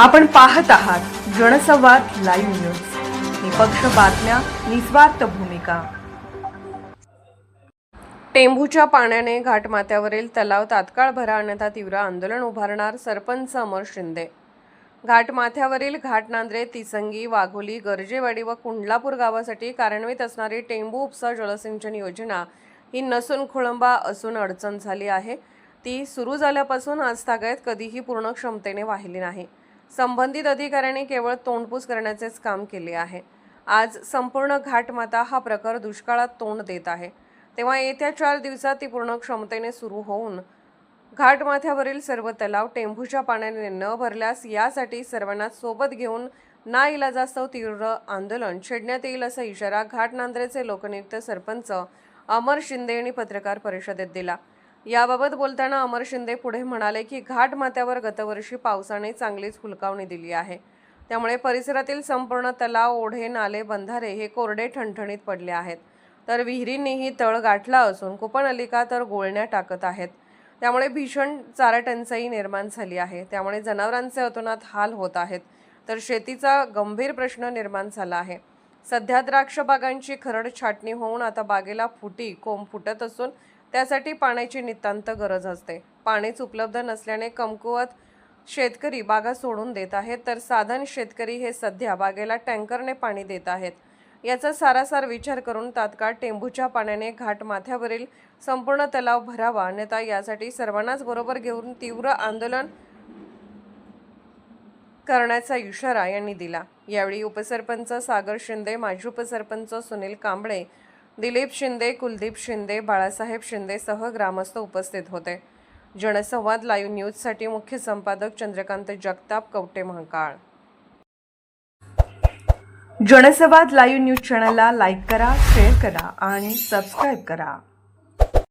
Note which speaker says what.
Speaker 1: आपण पाहत आहात जनसंवाद लाईव्ह न्यूज, निपक्ष बातम्या, निस्वार्थ भूमिका. टेंभूच्या पाण्याने घाटमाथ्यावरील तलाव तात्काळ भरा अन्यथा तीव्र आंदोलन उभारणार, सरपंच अमर शिंदे. घाटमाथ्यावरील घाटनांद्रे, तिसंगी, वाघोली, गर्जेवाडी व कुंडलापूर गावासाठी कार्यान्वित असणारी टेंभू उपसा जलसिंचन योजना ही नसून खोळंबा असून अडचण झाली आहे. ती सुरू झाल्यापासून आजतागायत कधीही पूर्ण क्षमतेने वाहिली नाही. संबंधित अधिकाऱ्यांनी केवळ तोंडपूस करण्याचेच काम केले आहे. आज संपूर्ण घाटमाथा हा प्रकार दुष्काळात तोंड देत आहे. तेव्हा येत्या 4 दिवसात ती पूर्ण क्षमतेने सुरू होऊन घाटमाथ्यावरील सर्व तलाव टेंभूच्या पाण्याने न भरल्यास यासाठी सर्वांना सोबत घेऊन नाईलाजास्तव तीव्र आंदोलन छेडण्यात येईल असा इशारा घाटनांद्रेचे लोकनियुक्त सरपंच अमर शिंदे यांनी पत्रकार परिषदेत दिला. याबाबत बोलताना अमर शिंदे पुढे म्हणाले की घाटमाथ्यावर गतवर्षी पावसाने चांगलीच हुलकावणी दिली आहे. त्यामुळे परिसरातील संपूर्ण तलाव, ओढे, नाले, बंधारे हे कोरडे ठणठणीत पडले आहेत. तर विहिरींनीही तळ गाठला असून कूपनलिका तर गुळण्या टाकत आहेत. त्यामुळे भीषण चारा टंचाई निर्माण झाली आहे. त्यामुळे जनावरांचे अतोनात हाल होत आहेत. तर शेतीचा गंभीर प्रश्न निर्माण झाला आहे. सध्या द्राक्ष बागांची खरड छाटणी होऊन आता बागेला फुटी कोंब फुटत असून त्यासाठी पाण्याची नितांत गरज असते. पाणीच उपलब्ध नसल्याने कमकुवत शेतकरी बागा सोडून देत आहेत, तर साधारण शेतकरी हे सध्या बागेला टँकरने पाणी देत आहेत. याचा सारासार विचार करून तात्काळ टेंभूच्या पाण्याने घाटमाथ्यावरील संपूर्ण तलाव भरावा, अन्यथा यासाठी सर्वांनाच बरोबर घेऊन तीव्र आंदोलन करण्याचा इशारा यांनी दिला. यावेळी उपसरपंच सागर शिंदे, माजी उपसरपंच सुनील कांबळे, दिलीप शिंदे, कुलदीप शिंदे, बाळासाहेब शिंदे सह ग्रामस्थ उपस्थित होते. जनसंवाद लाईव्ह न्यूजसाठी मुख्य संपादक चंद्रकांत जगताप, कवटे महाकाळ. जनसंवाद लाईव्ह न्यूज चॅनलला लाईक करा, शेअर करा आणि सबस्क्राईब करा.